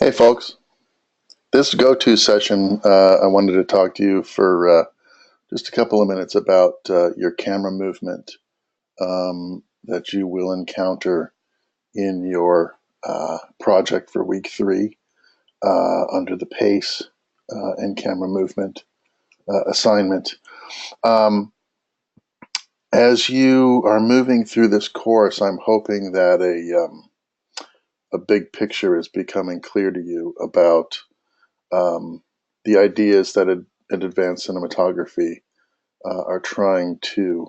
Hey folks, this go-to session, I wanted to talk to you for just a couple of minutes about your camera movement that you will encounter in your project for week 3 under the pace and camera movement assignment. Um, as you are moving through this course, I'm hoping that a big picture is becoming clear to you about um, the ideas that in advanced cinematography are trying to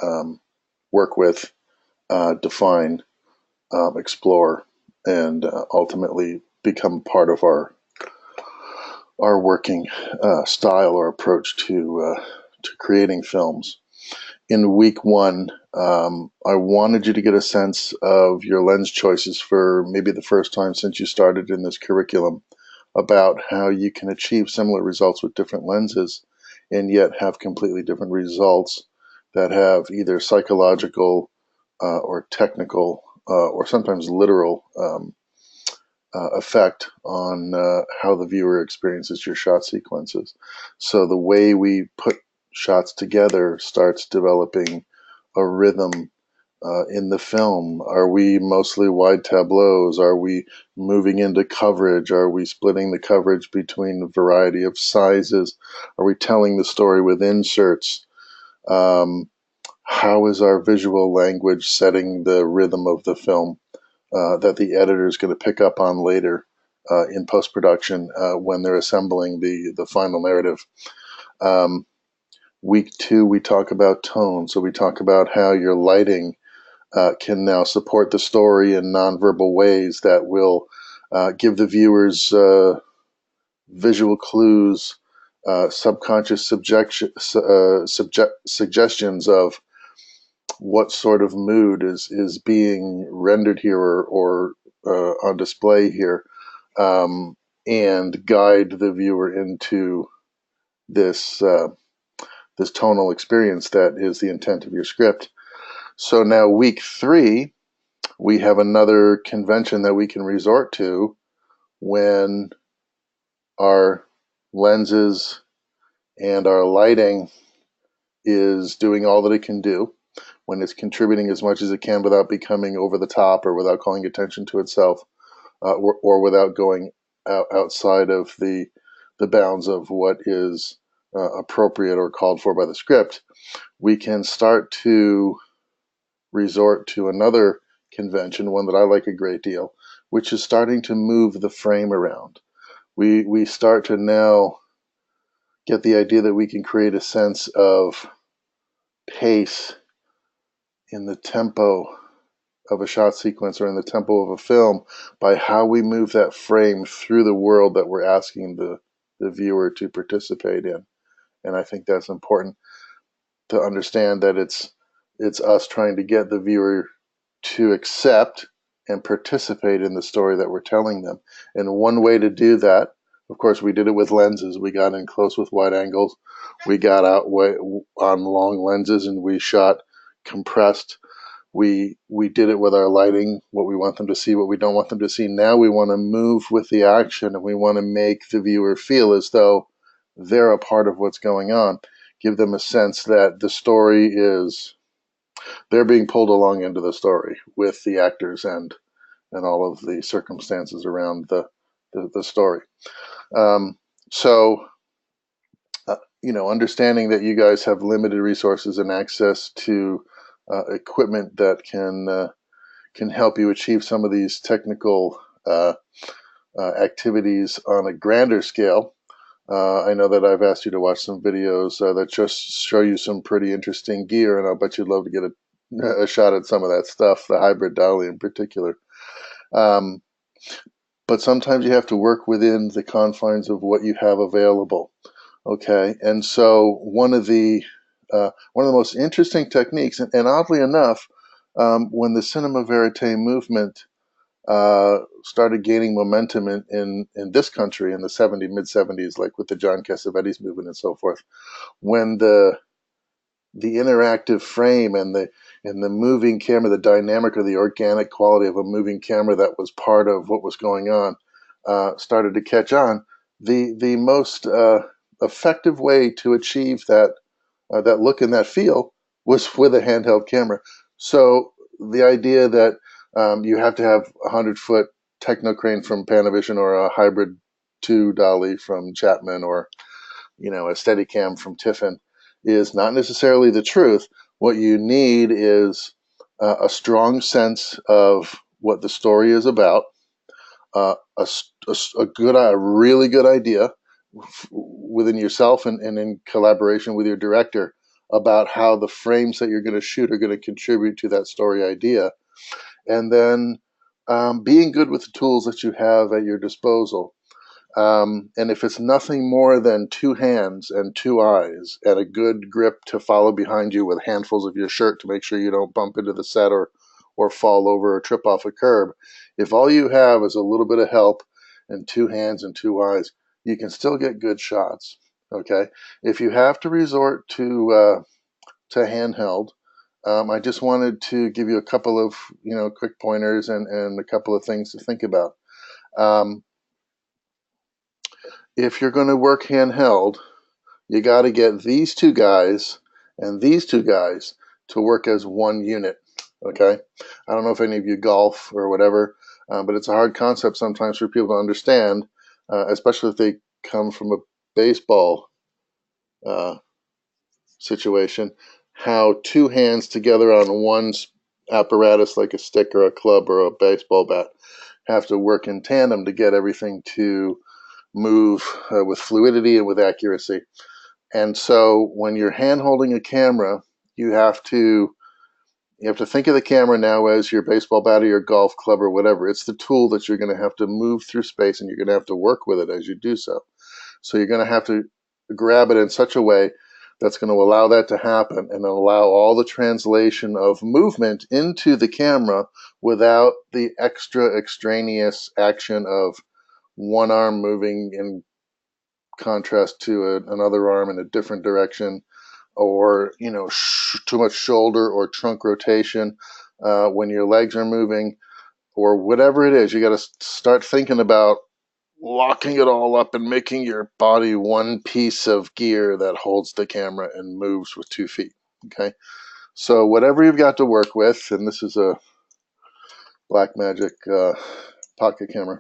um, work with, define, explore, and ultimately become part of our working style or approach to creating films. In week 1, I wanted you to get a sense of your lens choices for maybe the first time since you started in this curriculum, about how you can achieve similar results with different lenses and yet have completely different results that have either psychological or technical or sometimes literal effect on how the viewer experiences your shot sequences. So the way we put shots together starts developing a rhythm in the film. Are we mostly wide tableaus? Are we moving into coverage? Are we splitting the coverage between a variety of sizes? Are we telling the story with inserts? Um, how is our visual language setting the rhythm of the film that the editor is going to pick up on later in post-production when they're assembling the final narrative? Um, week 2, we talk about tone. So we talk about how your lighting can now support the story in nonverbal ways that will give the viewers visual clues, subconscious suggestions of what sort of mood is being rendered here or on display here, and guide the viewer into this this tonal experience that is the intent of your script. So now week 3, we have another convention that we can resort to when our lenses and our lighting is doing all that it can do, when it's contributing as much as it can without becoming over the top or without calling attention to itself, or without going outside of the bounds of what is appropriate or called for by the script. We can start to resort to another convention, one that I like a great deal, which is starting to move the frame around. We start to now get the idea that we can create a sense of pace in the tempo of a shot sequence or in the tempo of a film by how we move that frame through the world that we're asking the viewer to participate in. And I think that's important to understand, that it's us trying to get the viewer to accept and participate in the story that we're telling them. And one way to do that, of course, we did it with lenses. We got in close with wide angles. We got out on long lenses and we shot compressed. We did it with our lighting, what we want them to see, what we don't want them to see. Now we want to move with the action and we want to make the viewer feel as though they're a part of what's going on. Give them a sense that the story is, they're being pulled along into the story with the actors and all of the circumstances around the story. Um, so, understanding that you guys have limited resources and access to equipment that can help you achieve some of these technical activities on a grander scale. I know that I've asked you to watch some videos that just show you some pretty interesting gear, and I'll bet you'd love to get a shot at some of that stuff, the hybrid dolly in particular. Um, but sometimes you have to work within the confines of what you have available. Okay, and so one of the most interesting techniques, and oddly enough, when the cinema verite movement started gaining momentum in this country in the mid 70s, like with the John Cassavetes movement and so forth, when the interactive frame and the moving camera, the dynamic or the organic quality of a moving camera that was part of what was going on, started to catch on, the most effective way to achieve that look and that feel was with a handheld camera. So the idea that you have to have a 100-foot techno crane from Panavision or a hybrid 2 dolly from Chapman or a Steadicam from Tiffin is not necessarily the truth. What you need is a strong sense of what the story is about, a really good idea within yourself and in collaboration with your director about how the frames that you're going to shoot are going to contribute to that story idea, and then being good with the tools that you have at your disposal. And if it's nothing more than two hands and two eyes and a good grip to follow behind you with handfuls of your shirt to make sure you don't bump into the set or fall over or trip off a curb, if all you have is a little bit of help and two hands and two eyes, you can still get good shots. Okay, if you have to resort to handheld, I just wanted to give you a couple of quick pointers and a couple of things to think about. Um, if you're going to work handheld, you got to get these two guys and these two guys to work as one unit. Okay, I don't know if any of you golf or whatever, but it's a hard concept sometimes for people to understand, especially if they come from a baseball uh, situation. How two hands together on one apparatus like a stick or a club or a baseball bat have to work in tandem to get everything to move with fluidity and with accuracy. And so when you're hand holding a camera, you have to think of the camera now as your baseball bat or your golf club or whatever. It's the tool that you're going to have to move through space, and you're going to have to work with it as you do so. So you're going to have to grab it in such a way that's going to allow that to happen and allow all the translation of movement into the camera without the extra extraneous action of one arm moving in contrast to another arm in a different direction, or too much shoulder or trunk rotation when your legs are moving, or whatever it is. You got to start thinking about locking it all up and making your body one piece of gear that holds the camera and moves with 2 feet. Okay, so whatever you've got to work with, and this is a Blackmagic pocket camera.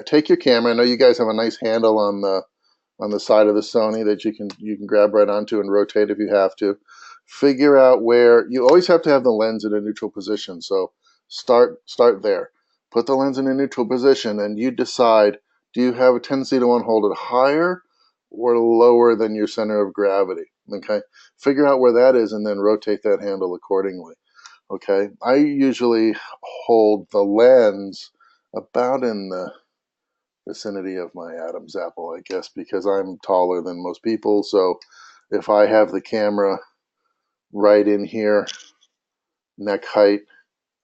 Take your camera. I know you guys have a nice handle on the side of the Sony that you can grab right onto and rotate if you have to. Figure out where you always have to have the lens in a neutral position. So start there. Put the lens in a neutral position, and you decide: do you have a tendency to want to hold it higher or lower than your center of gravity? Okay, figure out where that is, and then rotate that handle accordingly. Okay, I usually hold the lens about in the vicinity of my Adam's apple, I guess, because I'm taller than most people. So if I have the camera right in here, neck height,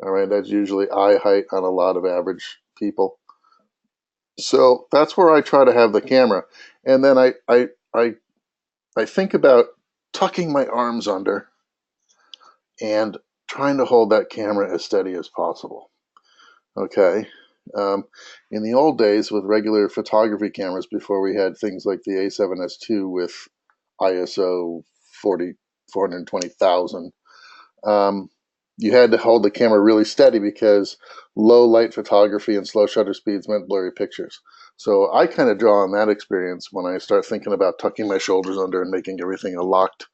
all right, that's usually eye height on a lot of average people. So that's where I try to have the camera. And then I think about tucking my arms under and trying to hold that camera as steady as possible. Okay. Um, in the old days with regular photography cameras, before we had things like the A7S II with ISO 420,000, you had to hold the camera really steady because low light photography and slow shutter speeds meant blurry pictures. So I kind of draw on that experience when I start thinking about tucking my shoulders under and making everything a locked,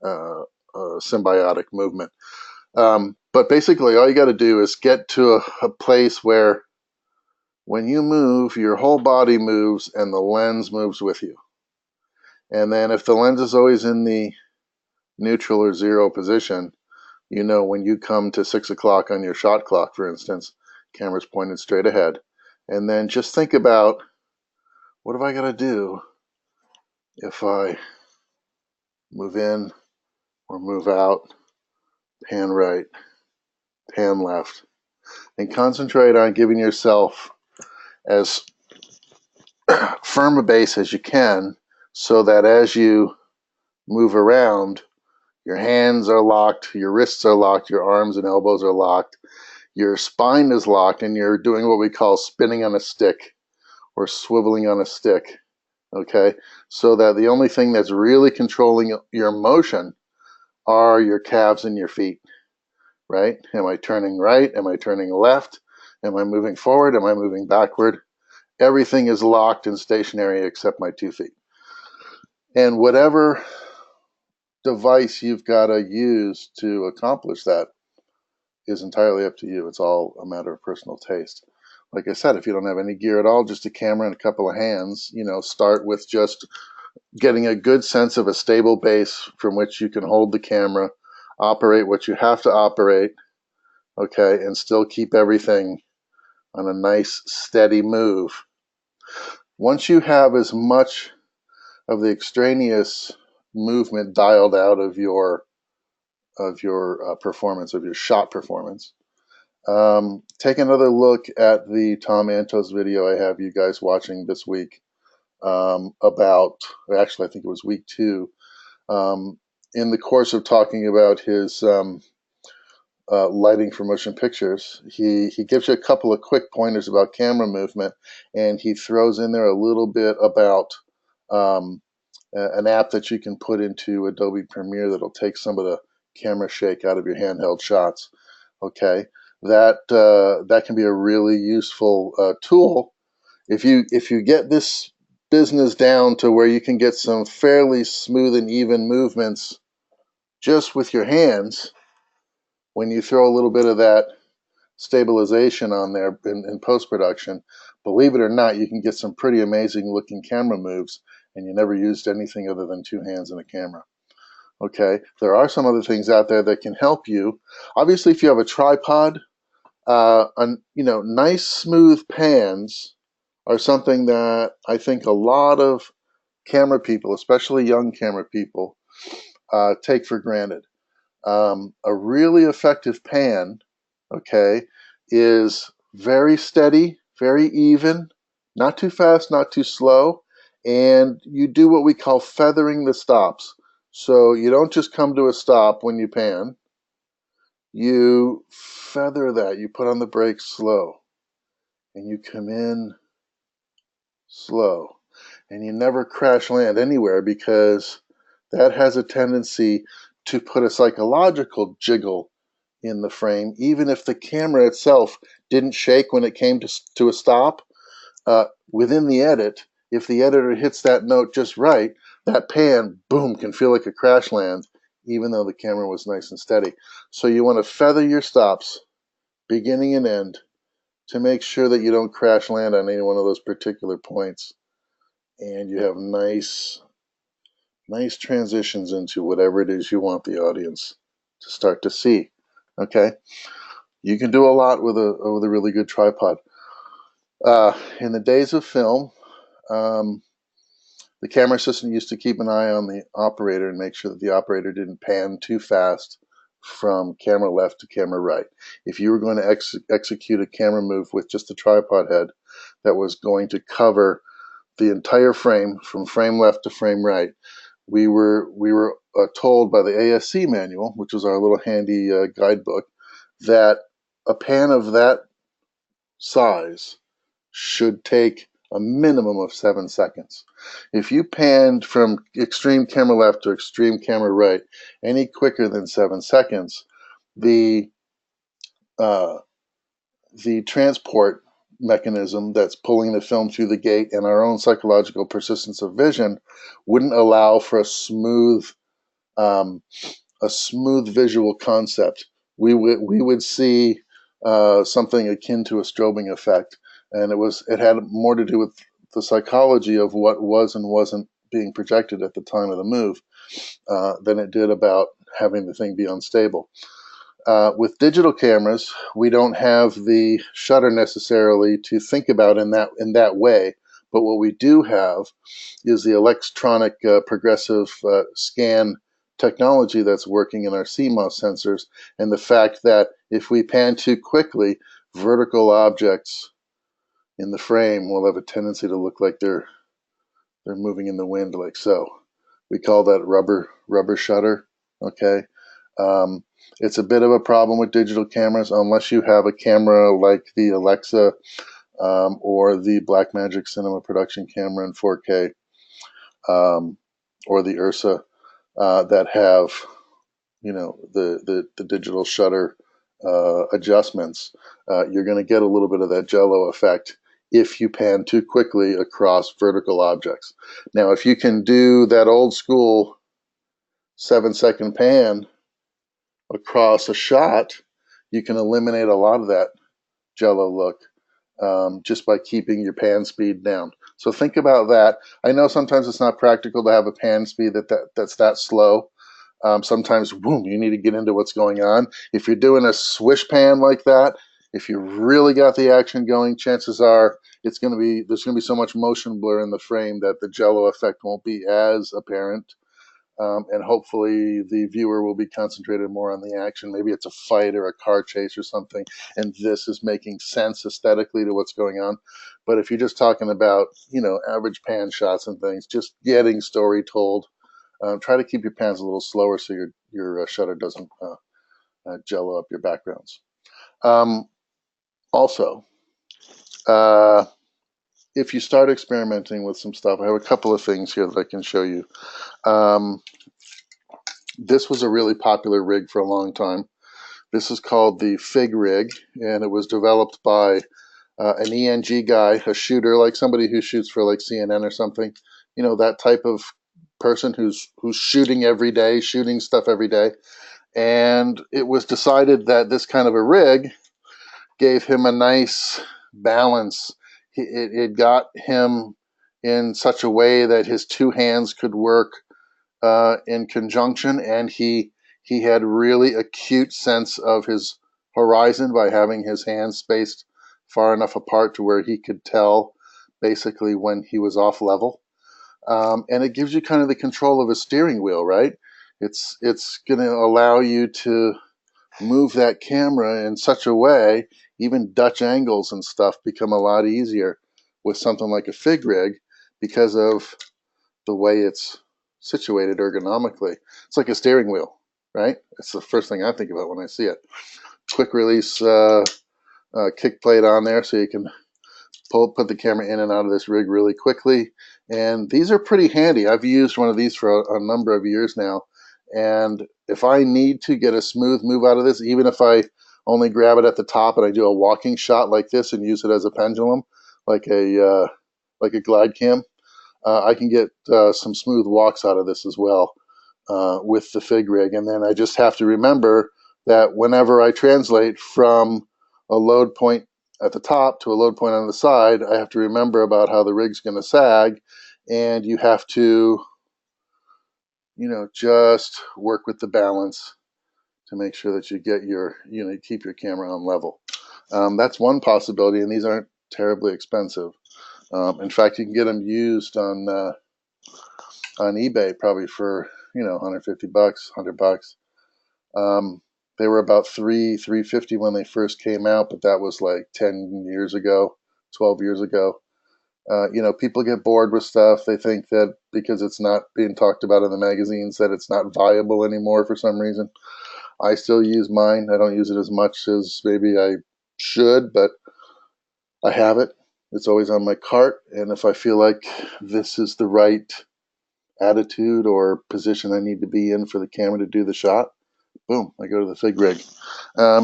symbiotic movement. But basically, all you got to do is get to a place where when you move, your whole body moves and the lens moves with you. And then if the lens is always in the neutral or zero position, when you come to 6 o'clock on your shot clock, for instance, camera's pointed straight ahead. And then just think about, what have I got to do if I move in or move out, pan right, pan left, and concentrate on giving yourself as firm a base as you can, so that as you move around, your hands are locked, your wrists are locked, your arms and elbows are locked. your spine is locked and you're doing what we call spinning on a stick or swiveling on a stick, okay? So that the only thing that's really controlling your motion are your calves and your feet, right? Am I turning right? Am I turning left? Am I moving forward? Am I moving backward? Everything is locked and stationary except my 2 feet. And whatever device you've got to use to accomplish that is entirely up to you. It's all a matter of personal taste. Like I said, if you don't have any gear at all, just a camera and a couple of hands, start with just getting a good sense of a stable base from which you can hold the camera, operate what you have to operate, okay, and still keep everything on a nice steady move. Once you have as much of the extraneous movement dialed out of your performance, of your shot performance, take another look at the Tom Antos video I have you guys watching this week about, actually I think it was week 2, in the course of talking about his lighting for motion pictures, he gives you a couple of quick pointers about camera movement, and he throws in there a little bit about an app that you can put into Adobe Premiere that'll take some of the camera shake out of your handheld shots. Okay, that can be a really useful tool if you get this business down to where you can get some fairly smooth and even movements just with your hands. When you throw a little bit of that stabilization on there in post-production, believe it or not, you can get some pretty amazing looking camera moves, and you never used anything other than 2 hands and a camera. Okay, there are some other things out there that can help you. Obviously, if you have a tripod, nice smooth pans are something that I think a lot of camera people, especially young camera people, take for granted. A really effective pan, okay, is very steady, very even, not too fast, not too slow, and you do what we call feathering the stops. So you don't just come to a stop when you pan, you feather that, you put on the brakes slow, and you come in slow, and you never crash land anywhere because that has a tendency to put a psychological jiggle in the frame, even if the camera itself didn't shake when it came to a stop. Within the edit, if the editor hits that note just right, that pan, boom, can feel like a crash land, even though the camera was nice and steady. So you want to feather your stops, beginning and end, to make sure that you don't crash land on any one of those particular points. And you have nice transitions into whatever it is you want the audience to start to see. Okay, you can do a lot with a really good tripod. In the days of film, the camera assistant used to keep an eye on the operator and make sure that the operator didn't pan too fast from camera left to camera right. If you were going to execute a camera move with just a tripod head that was going to cover the entire frame from frame left to frame right, we were told by the ASC manual, which was our little handy guidebook, that a pan of that size should take a minimum of 7 seconds. If you panned from extreme camera left to extreme camera right any quicker than 7 seconds, the transport mechanism that's pulling the film through the gate and our own psychological persistence of vision wouldn't allow for a smooth visual concept. We would see something akin to a strobing effect, and it had more to do with the psychology of what was and wasn't being projected at the time of the move than it did about having the thing be unstable. With digital cameras, we don't have the shutter necessarily to think about in that way, but what we do have is the electronic progressive scan technology that's working in our CMOS sensors, and the fact that if we pan too quickly, vertical objects in the frame will have a tendency to look like they're moving in the wind, like so. We call that rubber shutter. Okay. It's a bit of a problem with digital cameras unless you have a camera like the Alexa or the Blackmagic cinema production camera in 4K or the Ursa that have, you know, the digital shutter adjustments. You're going to get a little bit of that jello effect if you pan too quickly across vertical objects. Now, if you can do that old school 7-second pan across a shot, you can eliminate a lot of that jello look just by keeping your pan speed down. So think about that. I know sometimes it's not practical to have a pan speed that's that slow. Sometimes, boom, you need to get into what's going on. If you're doing a swish pan like that, if you really got the action going, chances are there's going to be so much motion blur in the frame that the jello effect won't be as apparent. And hopefully the viewer will be concentrated more on the action. Maybe it's a fight or a car chase or something, and this is making sense aesthetically to what's going on. But if you're just talking about, you know, average pan shots and things, just getting story told, try to keep your pans a little slower so your shutter doesn't jello up your backgrounds. Also, uh, if you start experimenting with some stuff, I have a couple of things here that I can show you. This was a really popular rig for a long time. This is called the Fig rig, and it was developed by an ENG guy, a shooter, like somebody who shoots for like CNN or something. You know, that type of person who's shooting every day, shooting stuff every day. And it was decided that this kind of a rig gave him a nice balance. It got him in such a way that his two hands could work in conjunction, and he had really acute sense of his horizon by having his hands spaced far enough apart to where he could tell basically when he was off level. And it gives you kind of the control of a steering wheel, right? It's going to allow you to move that camera in such a way, even Dutch angles and stuff become a lot easier with something like a Fig rig because of the way it's situated ergonomically. It's like a steering wheel, right? That's the first thing I think about when I see it. Quick release kick plate on there so you can put the camera in and out of this rig really quickly. And these are pretty handy. I've used one of these for a number of years now. And if I need to get a smooth move out of this, even if I only grab it at the top and I do a walking shot like this and use it as a pendulum, like a glide cam, I can get some smooth walks out of this as well with the Fig rig. And then I just have to remember that whenever I translate from a load point at the top to a load point on the side, I have to remember about how the rig's going to sag, and you have to, you know, just work with the balance to make sure that you get your, you know, keep your camera on level. That's one possibility, and these aren't terribly expensive. In fact, you can get them used on eBay probably for, you know, 150 bucks, 100 bucks. They were about $350 when they first came out, but that was like 10 years ago, 12 years ago. You know, people get bored with stuff. They think that because it's not being talked about in the magazines that it's not viable anymore for some reason. I still use mine. I don't use it as much as maybe I should, but I have it. It's always on my cart, and if I feel like this is the right attitude or position I need to be in for the camera to do the shot, boom, I go to the Fig rig.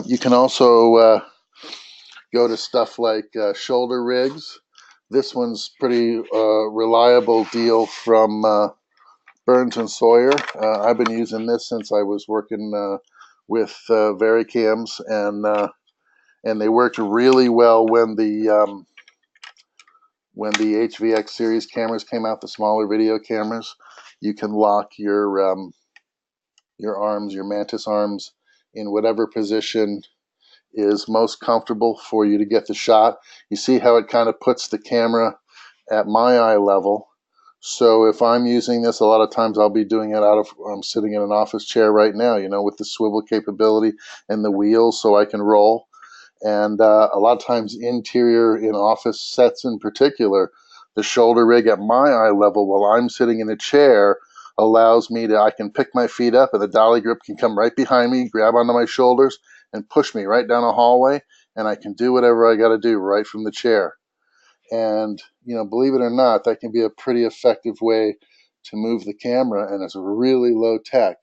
You can also go to stuff like shoulder rigs. This one's pretty reliable deal from Burns and Sawyer. I've been using this since I was working with Varicams, and they worked really well when the HVX series cameras came out, the smaller video cameras. You can lock your arms, your mantis arms, in whatever position is most comfortable for you to get the shot. You see how it kind of puts the camera at my eye level. So if I'm using this, a lot of times I'll be doing it I'm sitting in an office chair right now, you know, with the swivel capability and the wheels so I can roll. And a lot of times interior in office sets in particular, the shoulder rig at my eye level while I'm sitting in a chair allows me to, I can pick my feet up and the dolly grip can come right behind me, grab onto my shoulders, and push me right down a hallway, and I can do whatever I got to do right from the chair. And, believe it or not, that can be a pretty effective way to move the camera, and it's really low tech.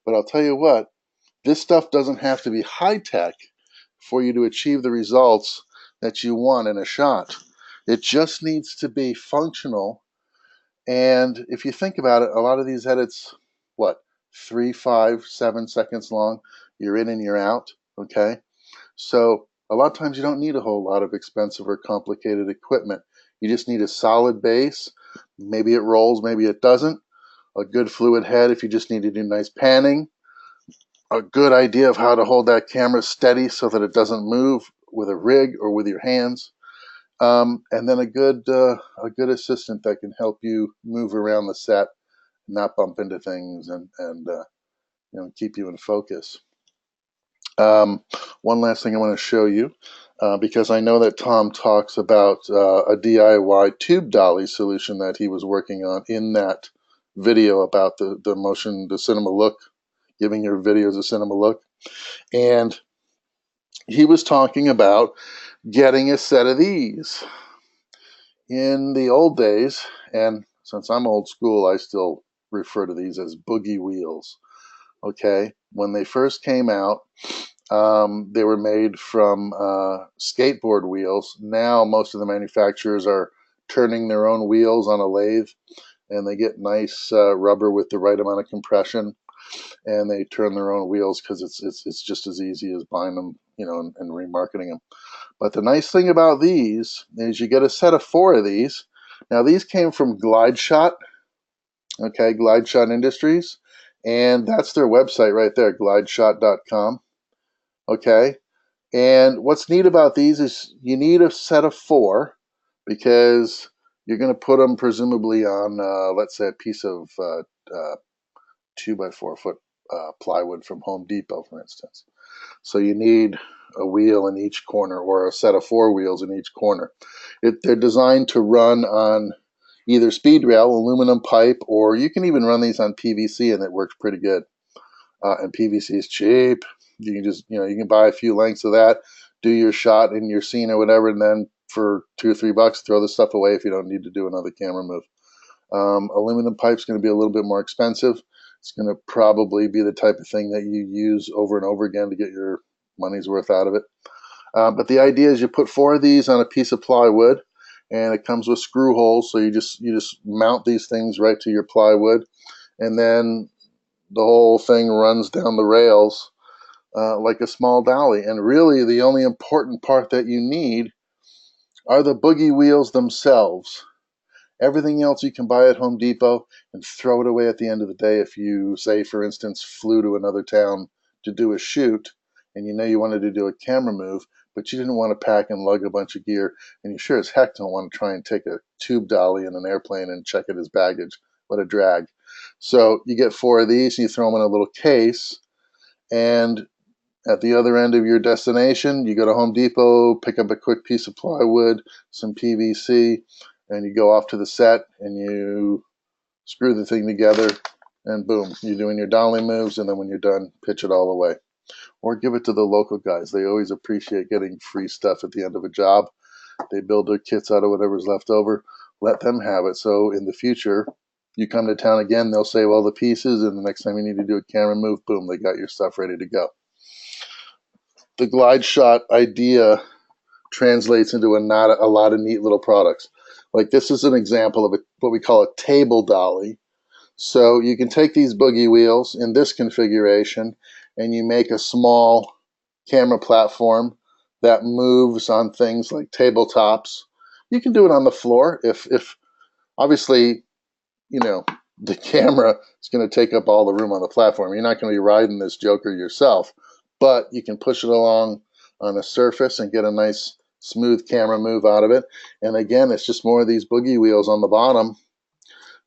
But I'll tell you what, this stuff doesn't have to be high tech for you to achieve the results that you want in a shot. It just needs to be functional. And if you think about it, a lot of these edits, what, 3, 5, 7 seconds long, you're in and you're out, okay? So a lot of times you don't need a whole lot of expensive or complicated equipment. You just need a solid base. Maybe it rolls, maybe it doesn't. A good fluid head if you just need to do nice panning. A good idea of how to hold that camera steady so that it doesn't move with a rig or with your hands. And then a good assistant that can help you move around the set, not bump into things, and keep you in focus. One last thing I want to show you, because I know that Tom talks about a DIY tube dolly solution that he was working on in that video about the cinema look, giving your videos a cinema look. And he was talking about getting a set of these. In the old days, and since I'm old school, I still refer to these as boogie wheels. Okay, when they first came out, they were made from skateboard wheels. Now most of the manufacturers are turning their own wheels on a lathe, and they get nice rubber with the right amount of compression, and they turn their own wheels because it's just as easy as buying them, and remarketing them. But the nice thing about these is you get a set of 4 of these. Now these came from Glide Shot, okay, Glide Shot Industries, and that's their website right there, glideshot.com. Okay, and what's neat about these is you need a set of 4 because you're going to put them presumably on, let's say, a piece of 2 by 4 foot plywood from Home Depot, for instance. So you need a wheel in each corner, or a set of 4 wheels in each corner. They're designed to run on either speed rail, aluminum pipe, or you can even run these on PVC, and it works pretty good. And PVC is cheap. You can just, you can buy a few lengths of that, do your shot in your scene or whatever, and then for $2 or $3, throw the stuff away if you don't need to do another camera move. Aluminum pipe is going to be a little bit more expensive. It's going to probably be the type of thing that you use over and over again to get your money's worth out of it. But the idea is you put 4 of these on a piece of plywood, and it comes with screw holes. So you just mount these things right to your plywood, and then the whole thing runs down the rails like a small dolly. And really, the only important part that you need are the boogie wheels themselves. Everything else you can buy at Home Depot and throw it away at the end of the day if you, say, for instance, flew to another town to do a shoot and you wanted to do a camera move, but you didn't want to pack and lug a bunch of gear, and you sure as heck don't want to try and take a tube dolly in an airplane and check it as baggage. What a drag. So you get 4 of these, and you throw them in a little case, and at the other end of your destination, you go to Home Depot, pick up a quick piece of plywood, some PVC, and you go off to the set and you screw the thing together, and boom, you're doing your dolly moves, and then when you're done, pitch it all away. Or give it to the local guys. They always appreciate getting free stuff at the end of a job. They build their kits out of whatever's left over. Let them have it. So in the future, you come to town again, they'll save all the pieces, and the next time you need to do a camera move, boom, they got your stuff ready to go. The glide shot idea translates into a lot of neat little products. Like this is an example of what we call a table dolly. So you can take these boogie wheels in this configuration and you make a small camera platform that moves on things like tabletops. You can do it on the floor if obviously, the camera is going to take up all the room on the platform. You're not going to be riding this joker yourself, but you can push it along on a surface and get a nice smooth camera move out of it. And again, it's just more of these boogie wheels on the bottom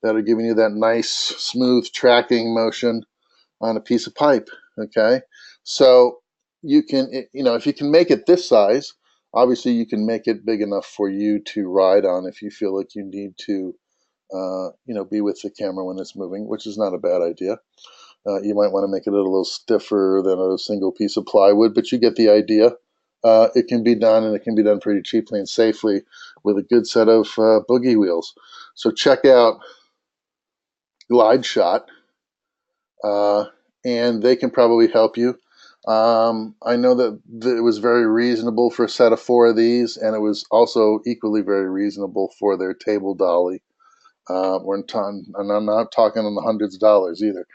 that are giving you that nice smooth tracking motion on a piece of pipe. Okay, so you can, if you can make it this size, obviously you can make it big enough for you to ride on if you feel like you need to be with the camera when it's moving, which is not a bad idea. You might want to make it a little stiffer than a single piece of plywood, but you get the idea. It can be done, and it can be done pretty cheaply and safely with a good set of boogie wheels. So check out Glide Shot, uh, and they can probably help you. I know that it was very reasonable for a set of 4 of these, and it was also equally very reasonable for their table dolly. And I'm not talking in the hundreds of dollars either.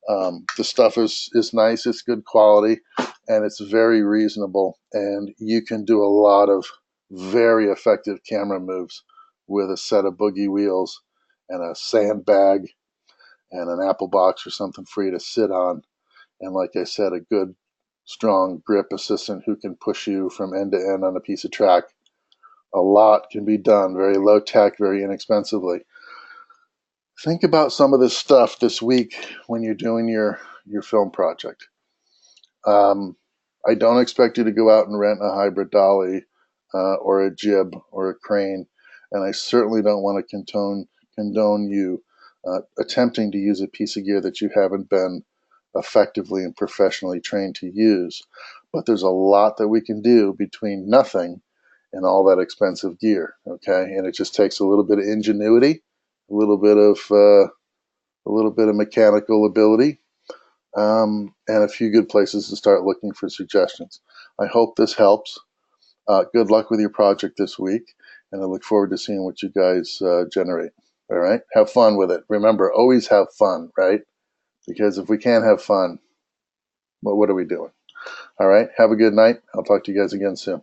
The stuff is nice, it's good quality, and it's very reasonable. And you can do a lot of very effective camera moves with a set of boogie wheels and a sandbag and an apple box or something for you to sit on. And like I said, a good, strong grip assistant who can push you from end to end on a piece of track. A lot can be done very low tech, very inexpensively. Think about some of this stuff this week when you're doing your film project. Um, I don't expect you to go out and rent a hybrid dolly or a jib or a crane, and I certainly don't want to condone you attempting to use a piece of gear that you haven't been effectively and professionally trained to use. But there's a lot that we can do between nothing and all that expensive gear, okay? And it just takes a little bit of ingenuity, a little bit of mechanical ability, and a few good places to start looking for suggestions. I hope this helps. Good luck with your project this week, and I look forward to seeing what you guys generate. All right, have fun with it. Remember, always have fun, right? Because if we can't have fun, what are we doing? All right, have a good night. I'll talk to you guys again soon.